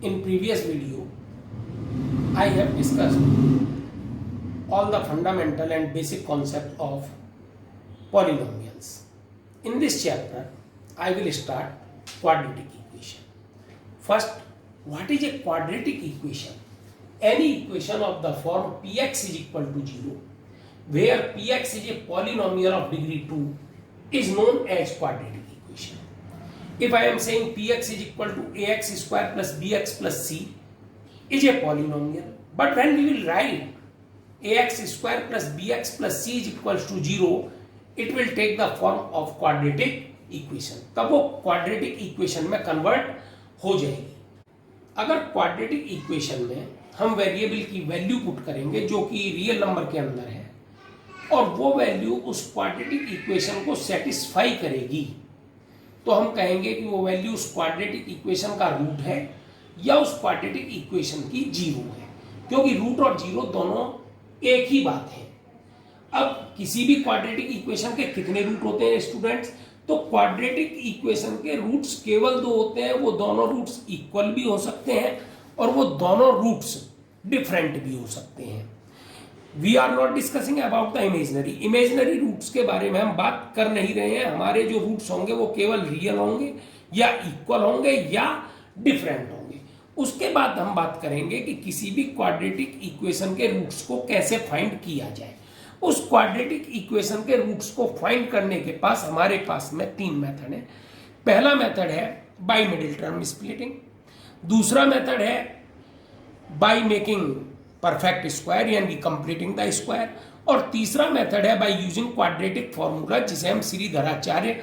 In previous video, I have discussed all the fundamental and basic concept of polynomials. In this chapter, I will start quadratic equation. First, what is a quadratic equation? Any equation of the form px is equal to 0, where px is a polynomial of degree 2, is known as quadratic equation. If I am saying px is equal to ax square plus bx plus c is a polynomial, but when we will write ax square plus bx plus c is equals to 0, it will take the form of quadratic equation. तब वो quadratic equation में convert हो जाएगी. अगर quadratic equation में हम variable की value put करेंगे जो कि रियल नंबर के अंदर है और वो वैल्यू उस क्वाड्रेटिक इक्वेशन को सेटिस्फाई करेगी, तो हम कहेंगे कि वो वैल्यू उस क्वाड्रेटिक इक्वेशन का रूट है या उस क्वाड्रेटिक इक्वेशन की जीरो है, क्योंकि रूट और जीरो दोनों एक ही बात है. अब किसी भी क्वाड्रेटिक इक्वेशन के कितने रूट होते हैं स्टूडेंट्स? तो क्वाड्रेटिक इक्वेशन के रूट्स केवल दो होते हैं. वो दोनों रूट्स इक्वल भी हो सकते हैं और वो दोनों रूट्स डिफरेंट भी हो सकते हैं. We are not discussing about the imaginary roots के बारे में हम बात कर नहीं रहे हैं. हमारे जो रूट्स होंगे वो केवल रियल होंगे या इक्वल होंगे या डिफरेंट होंगे. उसके बाद हम बात करेंगे कि किसी भी क्वाड्रेटिक इक्वेशन के रूट्स को कैसे फाइंड किया जाए. उस क्वाड्रेटिक इक्वेशन के रूट्स को फाइंड करने के पास हमारे पास में तीन मेथड है. पहला मेथड है बाय मिडिल टर्म स्प्लिटिंग, दूसरा मेथड है बाय मेकिंग परफेक्ट स्क्वायर यानी कंप्लीटिंग द स्क्वायर, और तीसरा मेथड है बाय यूजिंग क्वाड्रेटिक फॉर्मूला जिसे हम श्रीधराचार्य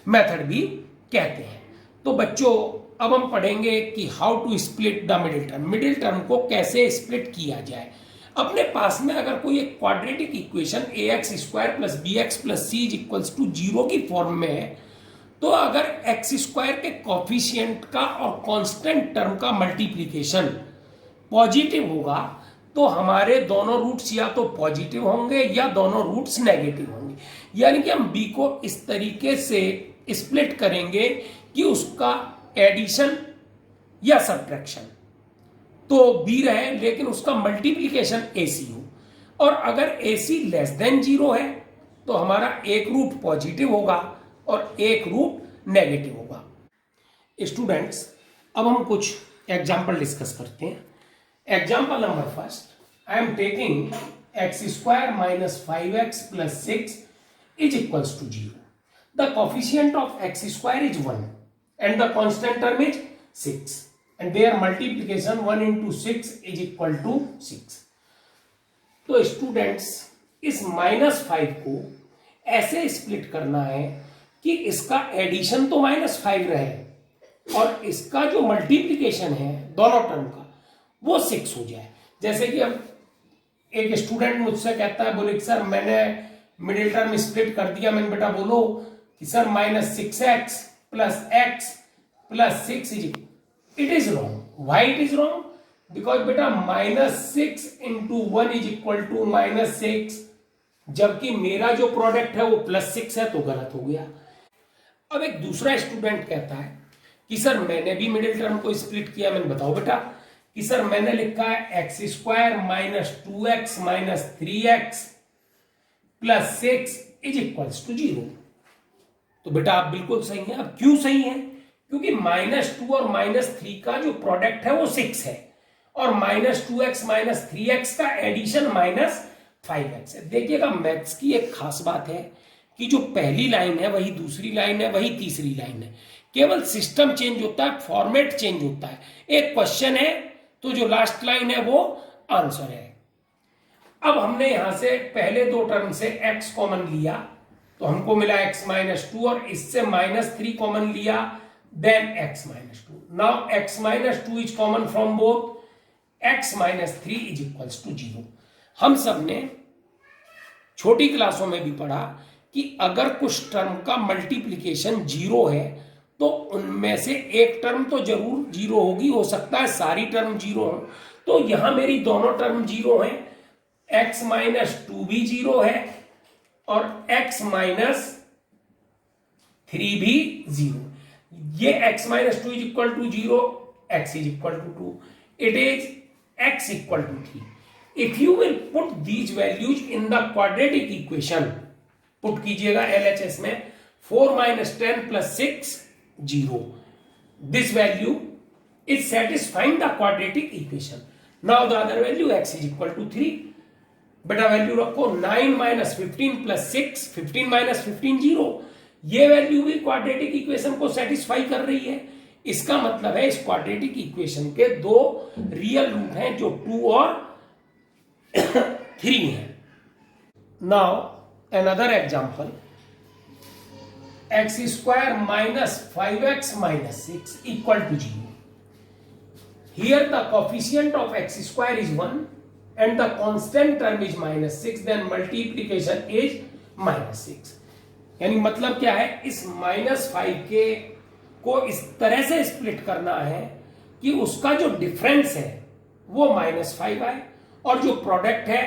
मेथड भी कहते हैं. तो बच्चों, अब हम पढ़ेंगे कि how to split the middle term. Middle term को कैसे स्प्लिट किया जाए. अपने पास में अगर कोई एक quadratic equation A X square plus B X plus C is equals to 0 की फॉर्म में है, तो अगर एक्स स्क्वायर के कॉफिशिएंट का और कांस्टेंट टर्म का मल्टीप्लीकेशन पॉजिटिव होगा तो हमारे दोनों रूट्स या तो पॉजिटिव होंगे या दोनों रूट्स नेगेटिव होंगे. यानी कि हम बी को इस तरीके से स्प्लिट करेंगे कि उसका एडिशन या सब्ट्रैक्शन तो बी रहे लेकिन उसका मल्टीप्लीकेशन एसी हो, और अगर एसी लेस देन 0 है तो हमारा एक रूट पॉजिटिव होगा और एक रूट नेगेटिव होगा. स्टूडेंट्स, अब हम कुछ एग्जाम्पल डिस्कस करते हैं. Example number first, I am taking X square minus 5x plus 6 is equals to 0. The coefficient of X square is 1 and the constant term is 6 and their multiplication 1 into 6 is equal to 6. तो students, इस -5 को ऐसे split करना है कि इसका addition तो -5 रहे और इसका जो मल्टीप्लिकेशन है दोनों टर्म का वो 6 हो जाए. जैसे कि अब एक स्टूडेंट मुझसे कहता है, बोले सर मैंने मिडिल टर्म स्प्लिट कर दिया. मैंने बेटा बोलो कि sir -6x plus x plus 6 is equal. It is wrong. Why it is wrong? Because बेटा -6 into 1 is equal to -6, जबकि मेरा जो प्रोडक्ट है वो +6 है, तो गलत हो गया. अब एक दूसरा स्टूडेंट कहता है कि सर मैंने भी मिडिल टर्म को स्प्लिट किया. मैंने बताओ बेटा कि सर मैंने लिखा है X square minus 2x minus 3x plus 6 is equals to 0. तो बेटा आप बिल्कुल सही है. अब क्यों सही है? क्योंकि -2 और -3 का जो प्रोडक्ट है वो 6 है और -2x माइनस 3x का एडिशन -5x है. देखिएगा, मैथ्स की एक खास बात है कि जो पहली लाइन है वही दूसरी लाइन है, वही तीसरी लाइन है. केवल सिस्टम चेंज होता है, फॉर्मेट चेंज होता है. एक क्वेश्चन है तो जो लास्ट लाइन है वो आंसर है. अब हमने यहां से पहले दो टर्म से x कॉमन लिया तो हमको मिला x माइनस 2 और इससे -3 कॉमन लिया, then x minus 2. Now x minus 2 is common from both, x minus 3 is equals to 0. हम सब ने छोटी क्लासों में भी पढ़ा कि अगर कुछ टर्म का मल्टीप्लीकेशन 0 है तो उनमें से एक टर्म तो जरूर 0 होगी. हो सकता है सारी टर्म 0 हो. तो यहां मेरी दोनों टर्म 0 हैं. x माइनस 2 भी 0 है और x माइनस 3 भी 0. ये x minus 2 is equal to 0, x is equal to 2. It is x equal to 3. If you will put these values in the quadratic equation, put कीजिएगा LHS में 4 minus 10 plus 6 0. This value is satisfying the quadratic equation. Now the other value x is equal to 3. बेटा value रखो 9 minus 15 plus 6, 15 minus 15 0. ये value भी quadratic equation को satisfy कर रही है. इसका मतलब है इस क्वाड्रेटिक इक्वेशन के दो रियल रूट हैं जो 2 और 3 हैं. Now another example, x square minus 5x minus 6 equal to 0. Here the coefficient of x square is 1 and the constant term is minus 6, then multiplication is minus 6. यानी मतलब क्या है, इस minus 5 के को इस तरह से स्प्लिट करना है कि उसका जो डिफरेंस है वो -5 आए और जो प्रोडक्ट है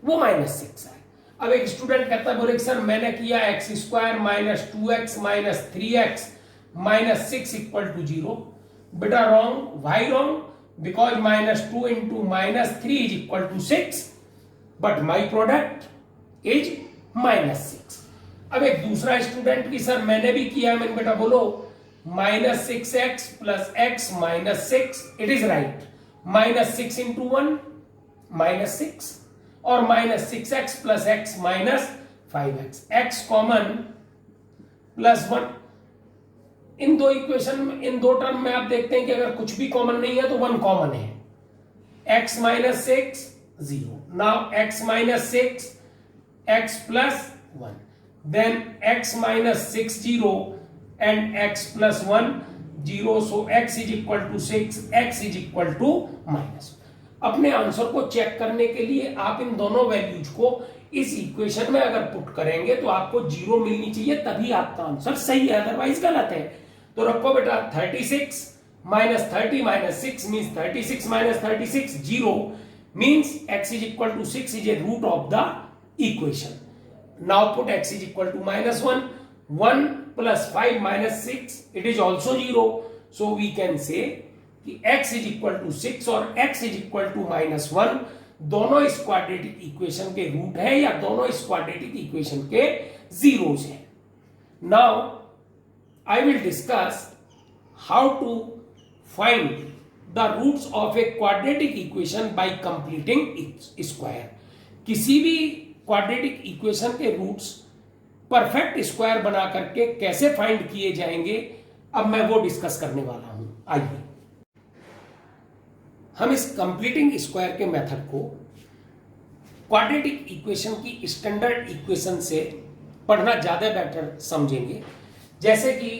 वो -6 आए. अब एक स्टूडेंट कहता है बोले सर मैंने किया x square minus 2x minus 3x minus 6 equal to 0. बेटा wrong. Why wrong? Because -2 into -3 is equal to 6 but my product is -6. अब एक दूसरा स्टूडेंट की सर मैंने भी किया, मैंने बेटा बोलो -6x plus x minus 6. It is right. -6 into 1 -6 और -6x plus x minus 5x. x common plus 1. इन दो इक्वेशन में, इन दो टर्म में आप देखते हैं कि अगर कुछ भी कॉमन नहीं है तो 1 कॉमन है. x minus 6 0. Now x minus 6 x plus 1. Then x minus 6 0 and x plus 1 0. So x is equal to 6, x is equal to -1. अपने आंसर को चेक करने के लिए आप इन दोनों वैल्यूज को इस इक्वेशन में अगर पुट करेंगे तो आपको 0 मिलनी चाहिए, तभी आपका आंसर सही है, अदरवाइज गलत है. तो रखो बेटा 36 minus 30 minus 6 means 36 minus 36 0 means x is equal to 6 is a root of the equation. Now put x is equal to -1. 1 plus 5 minus 6 it is also 0. So we can say कि x is equal to 6 और x is equal to -1 दोनों इस quadratic equation के root है या दोनों इस quadratic equation के जीरोस हैं. Now I will discuss how to find the roots of a quadratic equation by completing square. किसी भी क्वाड्रेटिक इक्वेशन के रूट्स परफेक्ट स्क्वायर बना करके कैसे फाइंड किए जाएंगे, अब मैं वो डिस्कस करने वाला हूं. आइए हम इस कंप्लीटिंग स्क्वायर के मेथड को क्वाड्रेटिक इक्वेशन की स्टैंडर्ड इक्वेशन से पढ़ना ज्यादा बेटर समझेंगे. जैसे कि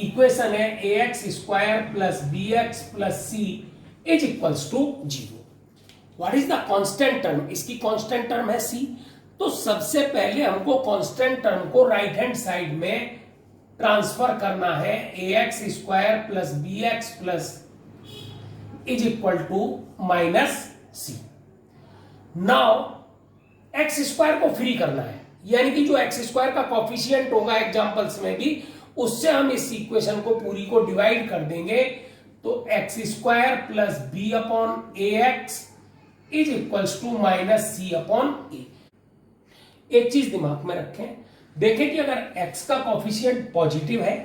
इक्वेशन है ax square plus bx plus c is equals to 0. What is the constant term? इसकी कांस्टेंट टर्म है c. तो सबसे पहले हमको कांस्टेंट टर्म को राइट हैंड साइड में ट्रांसफर करना है. ax square plus bx plus is equal to -c. Now X square को फ्री करना है, यानी कि जो एक्स स्क्वायर का कॉफिशिएंट होगा एग्जांपल्स में भी, उससे हम इस इक्वेशन को पूरी को डिवाइड कर देंगे. तो X square plus B upon A X is equals to -c upon A. एक चीज दिमाग में रखें, देखें कि अगर x का कॉफिशिएंट पॉजिटिव है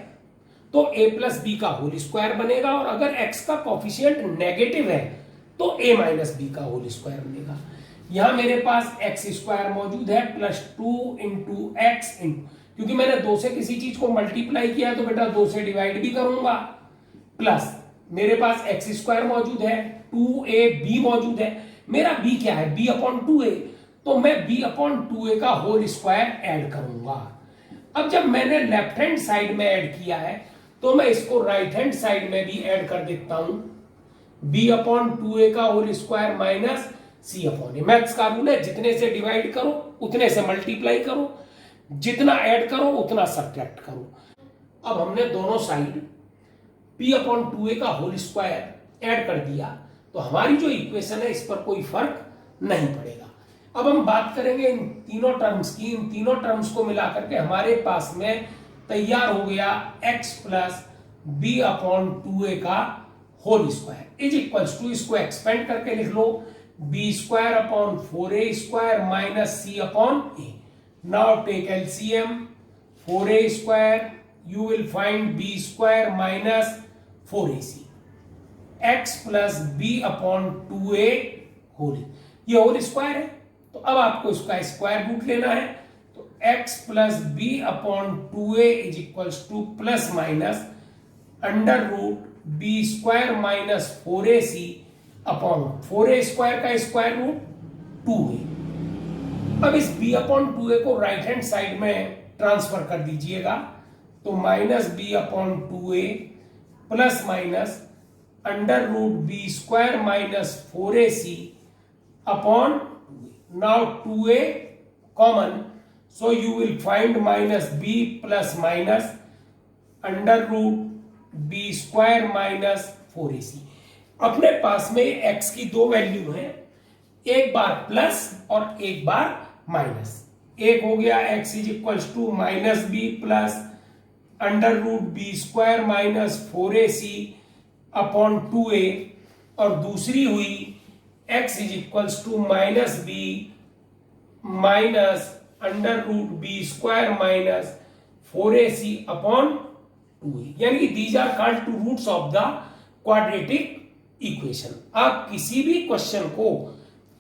तो a प्लस बी का होल स्क्वायर बनेगा, और अगर x का कॉफिशिएंट नेगेटिव है तो a माइनस बी का होल स्क्वायर बनेगा. यहां मेरे पास x स्क्वायर मौजूद है प्लस 2 इंटू एक्स, क्योंकि मैंने 2 से किसी चीज को मल्टीप्लाई किया तो बेटा 2 से डिवाइड भी करूंगा. प्लस मेरे पास x स्क्वायर मौजूद है, 2ab मौजूद है. मेरा b क्या है? b upon 2a. तो मैं b अपॉन 2a का होल स्क्वायर ऐड करूंगा. अब जब मैंने लेफ्ट हैंड साइड में ऐड किया है तो मैं इसको राइट हैंड साइड में भी ऐड कर देता हूं. b अपॉन 2a का whole square minus c upon A. Maths का रूल है, जितने से डिवाइड करो उतने से मल्टीप्लाई करो, जितना ऐड करो उतना सब्ट्रैक्ट करो. अब हमने दोनों साइड p अपॉन 2a का होल स्क्वायर ऐड कर दिया तो हमारी जो इक्वेशन है इस पर कोई फर्क नहीं पड़ेगा. अब हम बात करेंगे इन तीनों टर्म्स की. इन तीनों टर्म्स को मिलाकर के हमारे पास में तैयार हो गया x plus B upon 2a का whole square is equals to, इसको एक्सपेंड करके लिख लो, B square upon 4a square minus C upon A. Now take LCM, 4a square you will find b square minus 4ac, x plus b upon 2a whole. ये whole square है, तो अब आपको इसका स्क्वायर रूट लेना है. तो x plus B upon 2a is equals to plus minus under root b square minus 4ac upon 4a square का स्क्वायर रूट 2a. अब इस b अपॉन 2a को राइट हैंड साइड में ट्रांसफर कर दीजिएगा, तो minus b upon 2a plus minus under root b square minus 4ac upon, now 2a common, so you will find minus b plus minus under root b square minus 4ac. अपने पास में x की दो value है, एक बार plus और एक बार minus. एक हो गया x is equals to minus b plus under root b square minus 4ac upon 2a, और दूसरी हुई x is equals to minus b minus under root b square minus 4ac upon 2a. यानी कि these are called two roots of the quadratic equation. आप किसी भी question को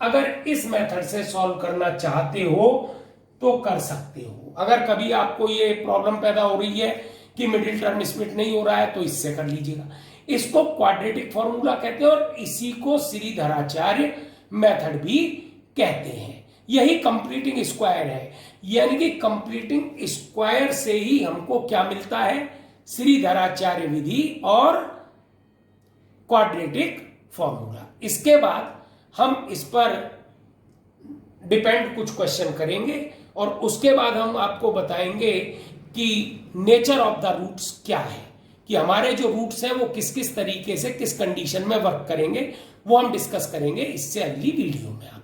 अगर इस मेथड से सॉल्व करना चाहते हो तो कर सकते हो. अगर कभी आपको ये प्रॉब्लम पैदा हो रही है कि मिडिल टर्म स्प्लिट नहीं हो रहा है, तो इससे कर लीजिएगा. इसको क्वाड्रेटिक फॉर्मूला कहते हैं और इसी को श्रीधराचार्य मेथड भी कहते हैं. यही कंप्लीटिंग स्क्वायर है, यानी कि कंप्लीटिंग स्क्वायर से ही हमको क्या मिलता है, श्रीधराचार्य विधि और क्वाड्रेटिक फॉर्मूला. इसके बाद हम इस पर डिपेंड कुछ क्वेश्चन करेंगे और उसके बाद हम आपको बताएंगे कि नेचर ऑफ द रूट्स क्या है, कि हमारे जो रूट्स हैं वो किस किस तरीके से किस कंडीशन में वर्क करेंगे, वो हम डिस्कस करेंगे इससे अगली वीडियो में.